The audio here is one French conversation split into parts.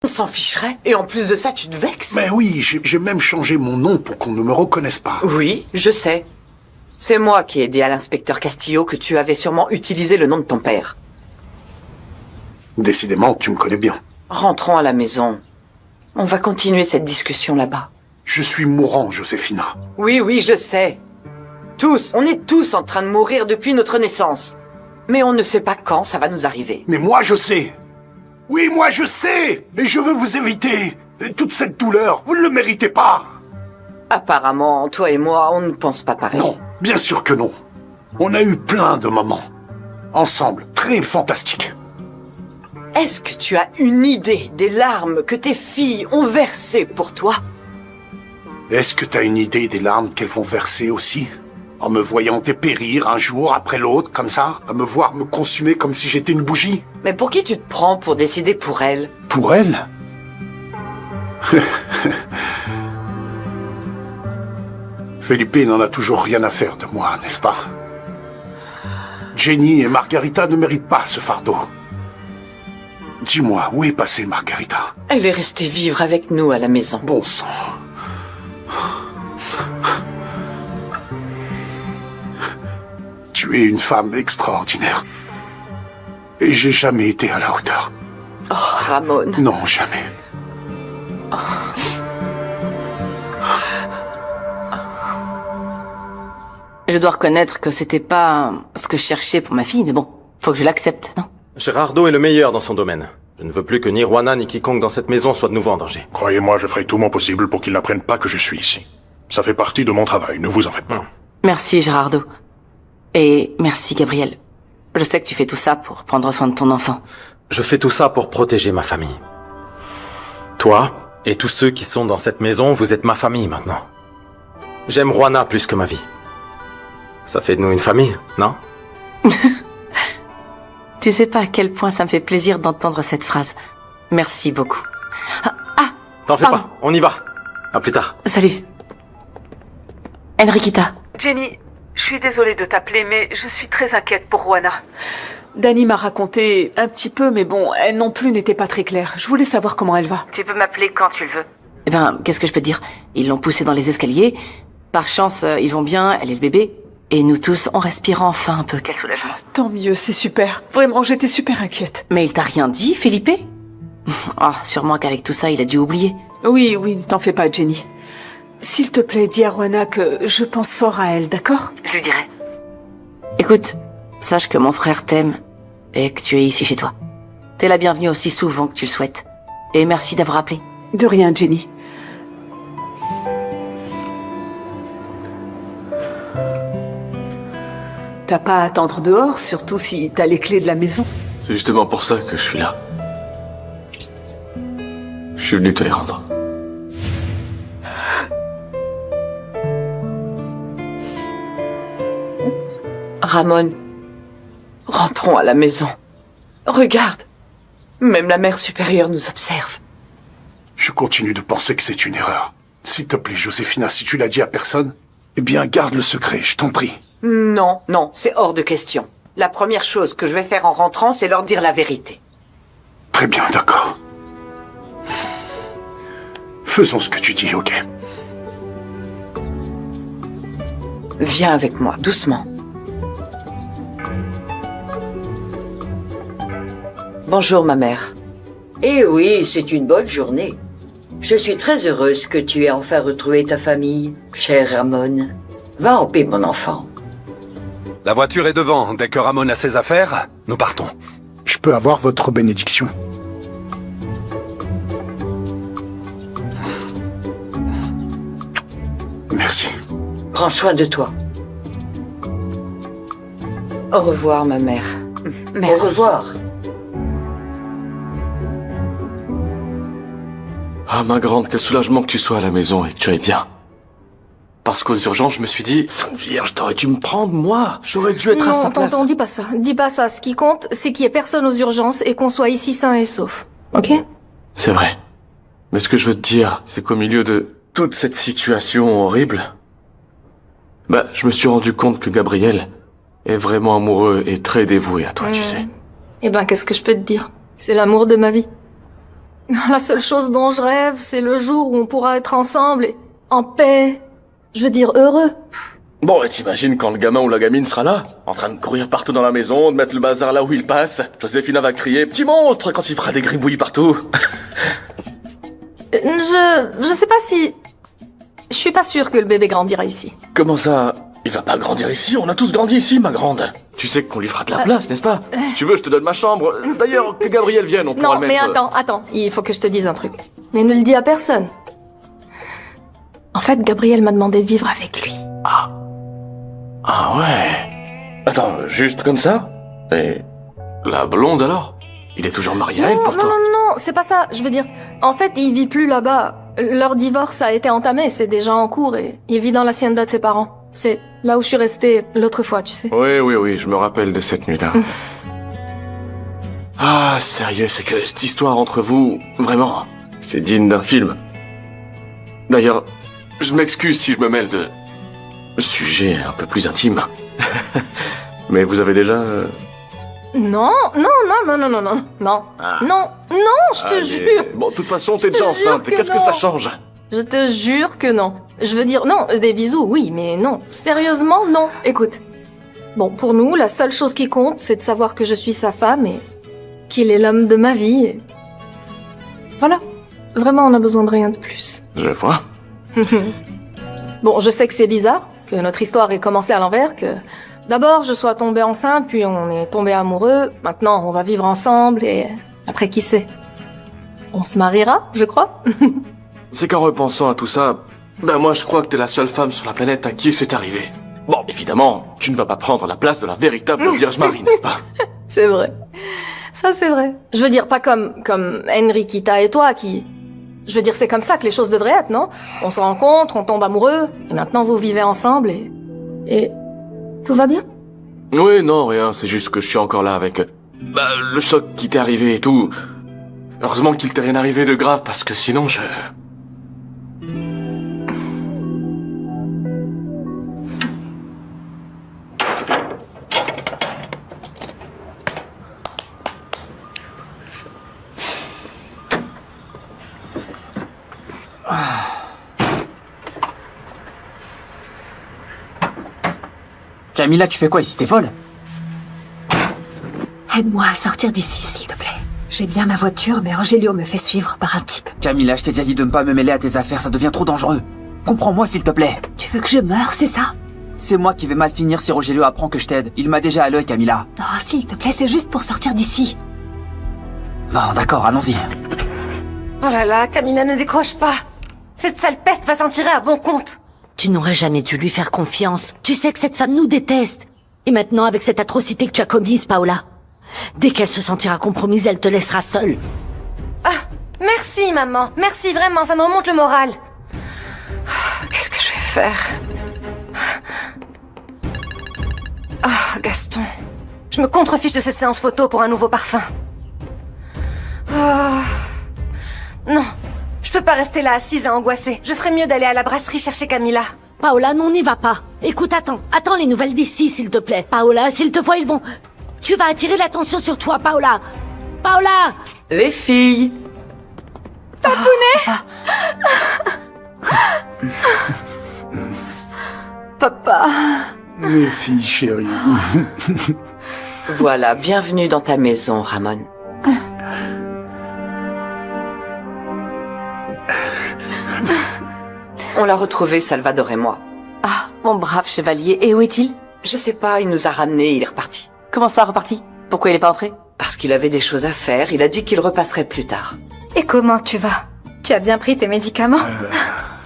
On s'en ficherait. Et en plus de ça, tu te vexes? Mais oui, j'ai même changé mon nom pour qu'on ne me reconnaisse pas. Oui, je sais. C'est moi qui ai dit à l'inspecteur Castillo que tu avais sûrement utilisé le nom de ton père. Décidément, tu me connais bien. Rentrons à la maison. On va continuer cette discussion là-bas. Je suis mourant, Joséphina. Oui, oui, je sais. Tous, on est tous en train de mourir depuis notre naissance. Mais on ne sait pas quand ça va nous arriver. Mais moi, je sais. Oui, moi, je sais. Et je veux vous éviter. Et toute cette douleur, vous ne le méritez pas. Apparemment, toi et moi, on ne pense pas pareil. Non, bien sûr que non. On a eu plein de moments. Ensemble, très fantastiques. Est-ce que tu as une idée des larmes que tes filles ont versées pour toi? Est-ce que t'as une idée des larmes qu'elles vont verser aussi? En me voyant dépérir un jour après l'autre, comme ça? À me voir me consumer comme si j'étais une bougie? Mais pour qui tu te prends pour décider pour elles? Pour elles? Felipe n'en a toujours rien à faire de moi, n'est-ce pas? Jenny et Margarita ne méritent pas ce fardeau. Dis-moi, où est passée Margarita? Elle est restée vivre avec nous à la maison. Bon sang. Tu es une femme extraordinaire. Et j'ai jamais été à la hauteur. Oh, Ramon. Non, jamais. Je dois reconnaître que c'était pas ce que je cherchais pour ma fille, mais bon, faut que je l'accepte, non? Gerardo est le meilleur dans son domaine. Je ne veux plus que ni Juana ni quiconque dans cette maison soit de nouveau en danger. Croyez-moi, je ferai tout mon possible pour qu'ils n'apprennent pas que je suis ici. Ça fait partie de mon travail, ne vous en faites pas. Merci, Gerardo. Et merci, Gabriel. Je sais que tu fais tout ça pour prendre soin de ton enfant. Je fais tout ça pour protéger ma famille. Toi et tous ceux qui sont dans cette maison, vous êtes ma famille maintenant. J'aime Juana plus que ma vie. Ça fait de nous une famille, non? Tu sais pas à quel point ça me fait plaisir d'entendre cette phrase. Merci beaucoup. T'en fais pardon. pas, on y va. À plus tard. Salut. Enriquita. Jenny, je suis désolée de t'appeler, mais je suis très inquiète pour Juana. Dani m'a raconté un petit peu, mais bon, elle non plus n'était pas très claire. Je voulais savoir comment elle va. Tu peux m'appeler quand tu le veux. Eh ben, qu'est-ce que je peux te dire? Ils l'ont poussée dans les escaliers. Par chance, ils vont bien, elle est le bébé. Et nous tous, on respire enfin un peu. Quel soulagement. Tant mieux, c'est super. Vraiment, j'étais super inquiète. Mais il t'a rien dit, Felipe? Ah, sûrement qu'avec tout ça, il a dû oublier. Oui, ne t'en fais pas, Jenny. S'il te plaît, dis à Juana que je pense fort à elle, d'accord? Je lui dirai. Écoute, sache que mon frère t'aime et que tu es ici chez toi. T'es la bienvenue aussi souvent que tu le souhaites. Et merci d'avoir appelé. De rien, Jenny. T'as pas à attendre dehors, surtout si t'as les clés de la maison. C'est justement pour ça que je suis là. Je suis venu te les rendre. Ramon, rentrons à la maison. Regarde, même la mère supérieure nous observe. Je continue de penser que c'est une erreur. S'il te plaît, Joséphina, si tu l'as dit à personne, eh bien, garde le secret, je t'en prie. Non, c'est hors de question. La première chose que je vais faire en rentrant, c'est leur dire la vérité. Très bien, d'accord. Faisons ce que tu dis, ok? Viens avec moi, doucement. Bonjour, ma mère. Eh oui, c'est une bonne journée. Je suis très heureuse que tu aies enfin retrouvé ta famille, cher Ramon. Va en paix, mon enfant. La voiture est devant. Dès que Ramon a ses affaires, nous partons. Je peux avoir votre bénédiction? Merci. Prends soin de toi. Au revoir, ma mère. Merci. Au revoir. Ah, ma grande, quel soulagement que tu sois à la maison et que tu ailles bien. Parce qu'aux urgences, je me suis dit, Sainte Vierge, t'aurais dû me prendre, moi. J'aurais dû être à sa place. Non, tonton, dis pas ça. Dis pas ça. Ce qui compte, c'est qu'il y ait personne aux urgences et qu'on soit ici sain et sauf. Ok? C'est vrai. Mais ce que je veux te dire, c'est qu'au milieu de toute cette situation horrible, je me suis rendu compte que Gabriel est vraiment amoureux et très dévoué à toi, tu sais. Eh ben, qu'est-ce que je peux te dire? C'est l'amour de ma vie. La seule chose dont je rêve, c'est le jour où on pourra être ensemble et en paix. Je veux dire heureux. Bon, et t'imagines quand le gamin ou la gamine sera là, en train de courir partout dans la maison, de mettre le bazar là où il passe. Joséphine va crier « Petit monstre !» quand il fera des gribouillis partout. Je sais pas si... Je suis pas sûre que le bébé grandira ici. Comment ça? Il va pas grandir ici, on a tous grandi ici, ma grande. Tu sais qu'on lui fera de la place, n'est-ce pas? Si tu veux, je te donne ma chambre. D'ailleurs, que Gabriel vienne, on pourra Non, le mais mettre... attends, il faut que je te dise un truc. Mais ne le dis à personne. En fait, Gabriel m'a demandé de vivre avec lui. Ah ouais. Attends, juste comme ça? Et la blonde alors? Il est toujours marié à elle pourtant. Non, c'est pas ça. Je veux dire, en fait, il vit plus là-bas. Leur divorce a été entamé, c'est déjà en cours et il vit dans l'hacienda de ses parents. C'est là où je suis restée l'autre fois, tu sais. Oui, je me rappelle de cette nuit-là. Ah, sérieux, c'est que cette histoire entre vous, vraiment, c'est digne d'un film. D'ailleurs, je m'excuse si je me mêle de sujets un peu plus intimes. Mais vous avez déjà... Non, je te jure. Bon, de toute façon, t'es déjà enceinte, qu'est-ce que ça change? Je te jure que non. Je veux dire, non, des bisous, oui, mais non. Sérieusement, non. Écoute. Bon, pour nous, la seule chose qui compte, c'est de savoir que je suis sa femme et qu'il est l'homme de ma vie. Et... Voilà. Vraiment, on n'a besoin de rien de plus. Je vois. Bon, je sais que c'est bizarre, que notre histoire ait commencé à l'envers, que d'abord je sois tombée enceinte, puis on est tombés amoureux. Maintenant, on va vivre ensemble et après, qui sait? On se mariera, je crois. C'est qu'en repensant à tout ça, ben moi je crois que t'es la seule femme sur la planète à qui c'est arrivé. Bon, évidemment, tu ne vas pas prendre la place de la véritable Vierge Marie, n'est-ce pas? C'est vrai. Ça, c'est vrai. Je veux dire, pas comme Enriquita et toi qui... Je veux dire, c'est comme ça que les choses devraient être, non? On se rencontre, on tombe amoureux, et maintenant vous vivez ensemble et... Tout va bien? Oui, non, rien, c'est juste que je suis encore là avec... le choc qui t'est arrivé et tout. Heureusement qu'il t'est rien arrivé de grave, parce que sinon je... Camilla, tu fais quoi ici? T'es folle? Aide-moi à sortir d'ici, s'il te plaît. J'ai bien ma voiture, mais Rogelio me fait suivre par un type. Camilla, je t'ai déjà dit de ne pas me mêler à tes affaires, ça devient trop dangereux. Comprends-moi, s'il te plaît. Tu veux que je meure, c'est ça? C'est moi qui vais mal finir si Rogelio apprend que je t'aide. Il m'a déjà à l'œil, Camilla. Oh, s'il te plaît, c'est juste pour sortir d'ici. Bon, d'accord, allons-y. Oh là là, Camilla ne décroche pas. Cette sale peste va s'en tirer à bon compte. Tu n'aurais jamais dû lui faire confiance. Tu sais que cette femme nous déteste. Et maintenant, avec cette atrocité que tu as commise, Paola, dès qu'elle se sentira compromise, elle te laissera seule. Ah, merci maman. Merci vraiment, ça me remonte le moral. Qu'est-ce que je vais faire? Ah, Gaston. Je me contrefiche de cette séance photo pour un nouveau parfum. Oh. Non, je peux pas rester là assise à angoisser. Je ferais mieux d'aller à la brasserie chercher Camilla. Paola, non, n'y va pas. Écoute, attends les nouvelles d'ici, s'il te plaît. Paola, s'ils te voient, ils vont... Tu vas attirer l'attention sur toi, Paola. Paola! Les filles. Papounet! Papa. Mes filles chéries. Voilà, bienvenue dans ta maison, Ramon. On l'a retrouvé, Salvador et moi. Ah, mon brave chevalier. Et où est-il? Je sais pas, il nous a ramenés, il est reparti. Comment ça, reparti? Pourquoi il est pas entré? Parce qu'il avait des choses à faire, il a dit qu'il repasserait plus tard. Et comment tu vas? Tu as bien pris tes médicaments?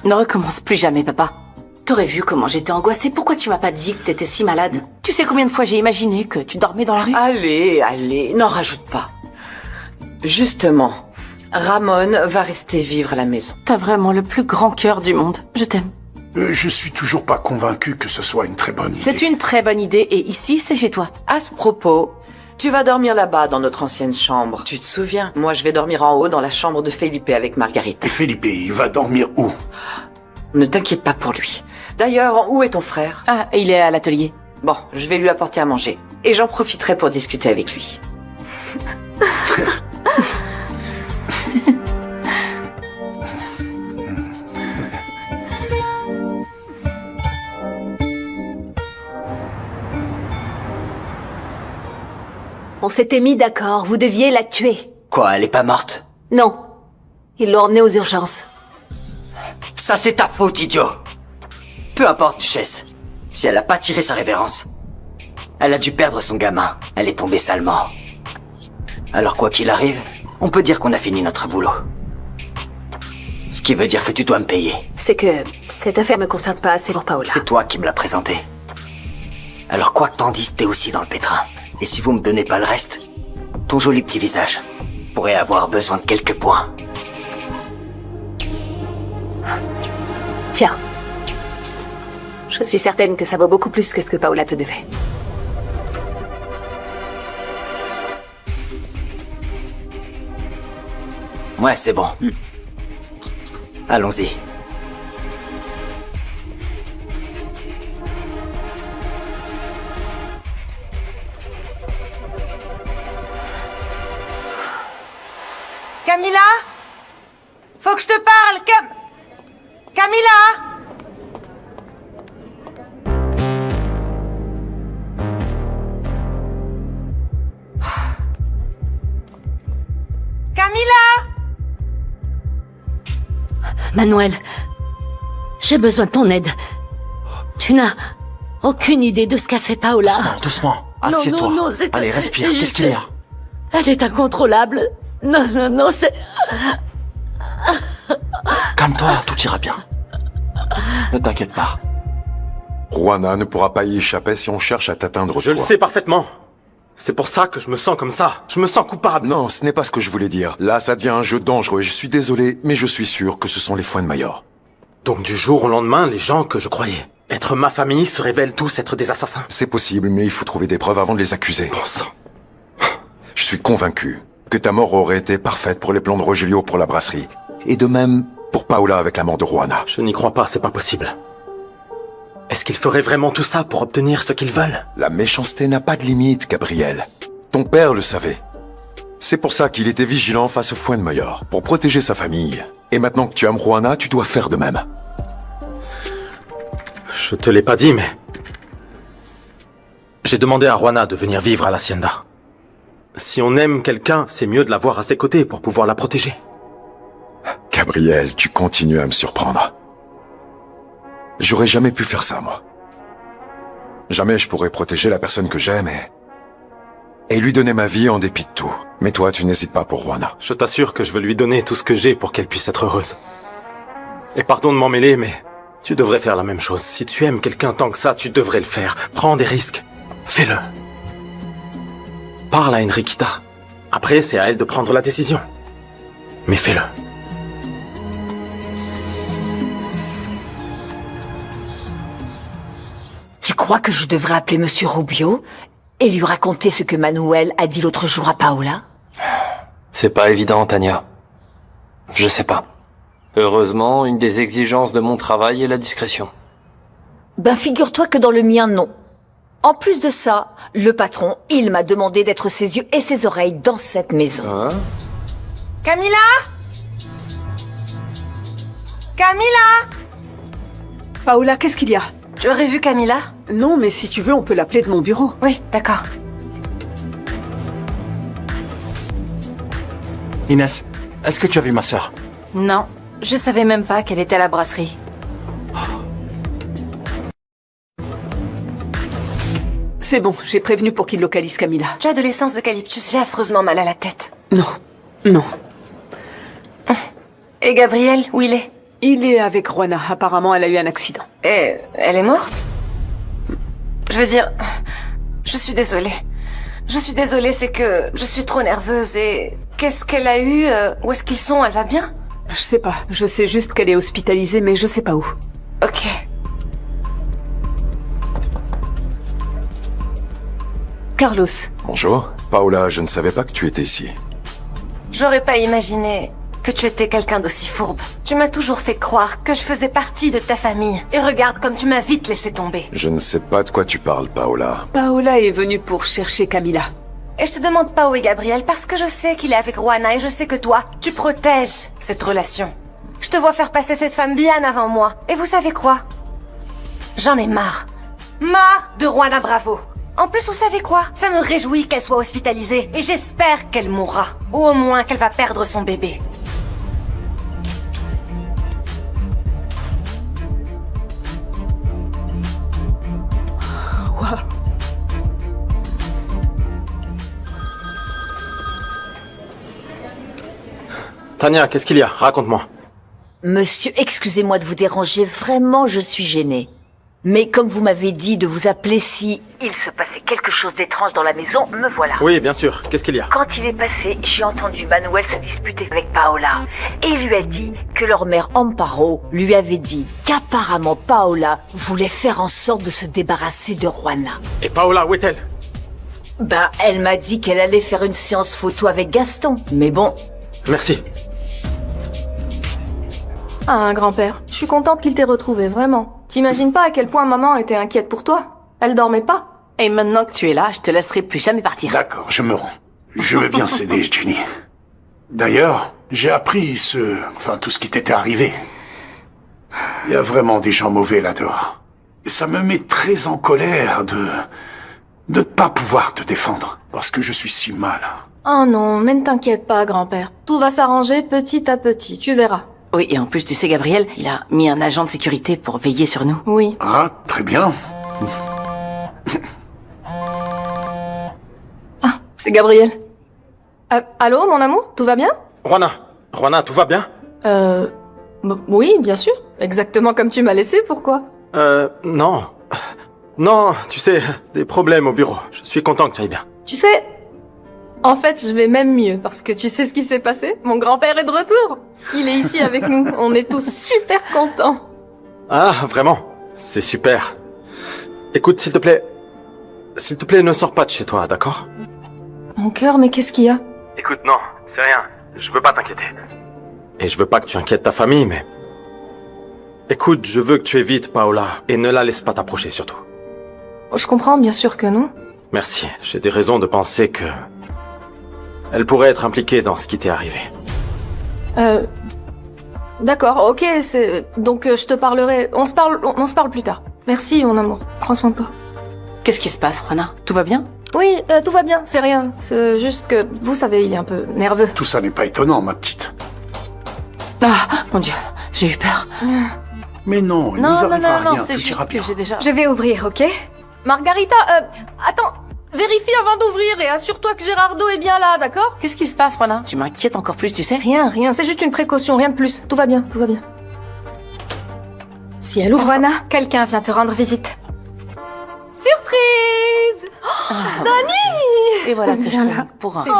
Ne recommence plus jamais, papa. T'aurais vu comment j'étais angoissée, pourquoi tu m'as pas dit que t'étais si malade? Tu sais combien de fois j'ai imaginé que tu dormais dans la rue? Allez, n'en rajoute pas. Justement, Ramon va rester vivre à la maison. T'as vraiment le plus grand cœur du monde. Je t'aime. Je suis toujours pas convaincu que ce soit une très bonne idée. C'est une très bonne idée et ici, c'est chez toi. À ce propos, tu vas dormir là-bas dans notre ancienne chambre. Tu te souviens? Moi, je vais dormir en haut dans la chambre de Felipe avec Margarita. Et Felipe, il va dormir où? Ne t'inquiète pas pour lui. D'ailleurs, où est ton frère? Ah, il est à l'atelier. Bon, je vais lui apporter à manger. Et j'en profiterai pour discuter avec lui. On s'était mis d'accord, vous deviez la tuer. Quoi, elle est pas morte? Non. Ils l'ont emmenée aux urgences. Ça, c'est ta faute, idiot. Peu importe, Duchesse. Si elle a pas tiré sa révérence, elle a dû perdre son gamin. Elle est tombée salement. Alors quoi qu'il arrive, on peut dire qu'on a fini notre boulot. Ce qui veut dire que tu dois me payer. C'est que cette affaire me concerne pas assez pour Paola. C'est toi qui me l'as présentée. Alors quoi que t'en dises, t'es aussi dans le pétrin. Et si vous me donnez pas le reste, ton joli petit visage pourrait avoir besoin de quelques points. Tiens. Je suis certaine que ça vaut beaucoup plus que ce que Paola te devait. Ouais, c'est bon. Allons-y. Camilla? Faut que je te parle, Camilla? Camilla? Manuel, j'ai besoin de ton aide. Tu n'as aucune idée de ce qu'a fait Paola. Doucement. Assieds-toi. Non, Allez, respire. Qu'est-ce qu'il y a? Elle est incontrôlable. Non, c'est... Calme-toi, tout ira bien. Ne t'inquiète pas. Juana ne pourra pas y échapper si on cherche à t'atteindre. Je le sais parfaitement. C'est pour ça que je me sens comme ça. Je me sens coupable. Non, ce n'est pas ce que je voulais dire. Là, ça devient un jeu dangereux et je suis désolé, mais je suis sûr que ce sont les foins de Mayor. Donc du jour au lendemain, les gens que je croyais être ma famille se révèlent tous être des assassins. C'est possible, mais il faut trouver des preuves avant de les accuser. Bon sang. Je suis convaincu que ta mort aurait été parfaite pour les plans de Rogelio pour la brasserie. Et de même pour Paola avec la mort de Juana. Je n'y crois pas, c'est pas possible. Est-ce qu'ils feraient vraiment tout ça pour obtenir ce qu'ils veulent? La méchanceté n'a pas de limite, Gabriel. Ton père le savait. C'est pour ça qu'il était vigilant face au foin de Mayor, pour protéger sa famille. Et maintenant que tu aimes Juana, tu dois faire de même. Je te l'ai pas dit, mais... J'ai demandé à Juana de venir vivre à l'Hacienda. Si on aime quelqu'un, c'est mieux de l'avoir à ses côtés pour pouvoir la protéger. Gabriel, tu continues à me surprendre. J'aurais jamais pu faire ça, moi. Jamais je pourrais protéger la personne que j'aime et lui donner ma vie en dépit de tout. Mais toi, tu n'hésites pas pour Juana. Je t'assure que je veux lui donner tout ce que j'ai pour qu'elle puisse être heureuse. Et pardon de m'en mêler, mais tu devrais faire la même chose. Si tu aimes quelqu'un tant que ça, tu devrais le faire. Prends des risques. Fais-le. Parle à Enriquita. Après, c'est à elle de prendre la décision. Mais fais-le. Tu crois que je devrais appeler Monsieur Rubio et lui raconter ce que Manuel a dit l'autre jour à Paola? C'est pas évident, Tania. Je sais pas. Heureusement, une des exigences de mon travail est la discrétion. Ben figure-toi que dans le mien, non. En plus de ça, le patron, il m'a demandé d'être ses yeux et ses oreilles dans cette maison. Hein? Camilla? Camilla? Paola, qu'est-ce qu'il y a? Tu aurais vu Camilla? Non, mais si tu veux, on peut l'appeler de mon bureau. Oui, d'accord. Inès, est-ce que tu as vu ma sœur? Non, je savais même pas qu'elle était à la brasserie. C'est bon, j'ai prévenu pour qu'il localise Camilla. Tu as de l'essence d'eucalyptus, j'ai affreusement mal à la tête. Non. Et Gabriel, où il est? Il est avec Juana. Apparemment, elle a eu un accident. Et elle est morte? Je veux dire, je suis désolée. Je suis désolée, c'est que je suis trop nerveuse et... Qu'est-ce qu'elle a eu? Où est-ce qu'ils sont? Elle va bien? Je sais pas. Je sais juste qu'elle est hospitalisée, mais je sais pas où. Ok. Carlos. Bonjour. Paola, je ne savais pas que tu étais ici. J'aurais pas imaginé que tu étais quelqu'un d'aussi fourbe. Tu m'as toujours fait croire que je faisais partie de ta famille. Et regarde comme tu m'as vite laissé tomber. Je ne sais pas de quoi tu parles, Paola. Paola est venue pour chercher Camilla. Et je te demande pas où est Gabriel parce que je sais qu'il est avec Juana et je sais que toi, tu protèges cette relation. Je te vois faire passer cette femme bien avant moi. Et vous savez quoi? J'en ai marre. Marre de Juana Bravo. En plus, vous savez quoi? Ça me réjouit qu'elle soit hospitalisée. Et j'espère qu'elle mourra. Ou au moins qu'elle va perdre son bébé. Wow. Tania, qu'est-ce qu'il y a? Raconte-moi. Monsieur, excusez-moi de vous déranger, vraiment je suis gênée. Mais comme vous m'avez dit de vous appeler si il se passait quelque chose d'étrange dans la maison, me voilà. Oui, bien sûr. Qu'est-ce qu'il y a? Quand il est passé, j'ai entendu Manuel se disputer avec Paola. Et il lui a dit que leur mère Amparo lui avait dit qu'apparemment Paola voulait faire en sorte de se débarrasser de Juana. Et Paola, où est-elle? Ben, elle m'a dit qu'elle allait faire une séance photo avec Gaston. Mais bon... Merci. Ah, grand-père, je suis contente qu'il t'ait retrouvé, vraiment. T'imagines pas à quel point maman était inquiète pour toi? Elle dormait pas. Et maintenant que tu es là, je te laisserai plus jamais partir. D'accord, je me rends. Je veux bien céder, Jenny. D'ailleurs, j'ai appris tout ce qui t'était arrivé. Il y a vraiment des gens mauvais là-dehors. Et ça me met très en colère de ne pas pouvoir te défendre. Parce que je suis si mal. Oh non, mais ne t'inquiète pas, grand-père. Tout va s'arranger petit à petit, tu verras. Oui, et en plus, tu sais, Gabriel, il a mis un agent de sécurité pour veiller sur nous. Oui. Ah, très bien. Ah, c'est Gabriel. Allô, mon amour, tout va bien? Juana, tout va bien? Oui, bien sûr. Exactement comme tu m'as laissé, pourquoi? Non. Non, tu sais, des problèmes au bureau. Je suis content que tu ailles bien. Tu sais, en fait, je vais même mieux, parce que tu sais ce qui s'est passé? Mon grand-père est de retour. Il est ici avec nous. On est tous super contents. Ah, vraiment? C'est super. Écoute, s'il te plaît, ne sors pas de chez toi, d'accord? Mon cœur, mais qu'est-ce qu'il y a? Écoute, non, c'est rien. Je veux pas t'inquiéter. Et je veux pas que tu inquiètes ta famille, mais... Écoute, je veux que tu évites Paola, et ne la laisse pas t'approcher, surtout. Je comprends, bien sûr que non. Merci, j'ai des raisons de penser que... Elle pourrait être impliquée dans ce qui t'est arrivé. D'accord, ok, donc je te parlerai... On se parle plus tard. Merci, mon amour. Prends soin de toi. Qu'est-ce qui se passe, Juana? Tout va bien? Oui, tout va bien, c'est rien. C'est juste que, vous savez, il est un peu nerveux. Tout ça n'est pas étonnant, ma petite. Ah, mon Dieu, j'ai eu peur. Mais non, il nous arrivera rien, tout ira bien. Je vais ouvrir, ok? Margarita, attends, vérifie avant d'ouvrir et assure-toi que Gérardo est bien là, d'accord? Qu'est-ce qui se passe, Juana? Tu m'inquiètes encore plus, tu sais? Rien, c'est juste une précaution, rien de plus. Tout va bien, tout va bien. Si elle ouvre Juana, quelqu'un vient te rendre visite. Surprise! Ah, Dani! Et voilà que Viens je là. pour un... C'est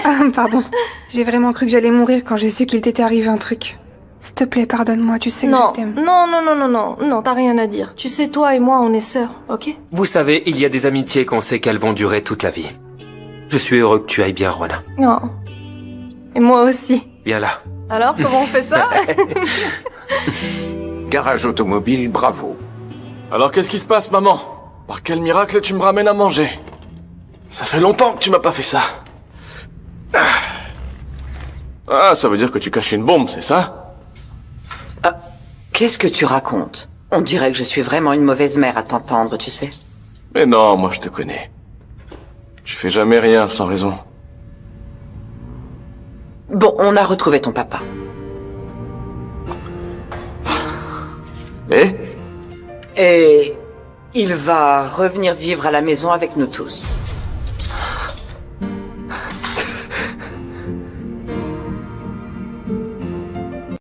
Dani. Pardon, j'ai vraiment cru que j'allais mourir quand j'ai su qu'il t'était arrivé un truc. S'il te plaît, pardonne-moi, tu sais que je t'aime. Non, t'as rien à dire. Tu sais, toi et moi, on est sœurs, ok? Vous savez, il y a des amitiés qu'on sait qu'elles vont durer toute la vie. Je suis heureux que tu ailles bien, Juana. Non. Et moi aussi. Viens là. Alors, comment on fait ça? Garage automobile, bravo. Alors qu'est-ce qui se passe, maman? Par quel miracle tu me ramènes à manger? Ça fait longtemps que tu m'as pas fait ça. Ah, ça veut dire que tu caches une bombe, c'est ça? Qu'est-ce que tu racontes? On dirait que je suis vraiment une mauvaise mère à t'entendre, tu sais. Mais non, moi je te connais. Tu fais jamais rien sans raison. Bon, on a retrouvé ton papa. Et il va revenir vivre à la maison avec nous tous.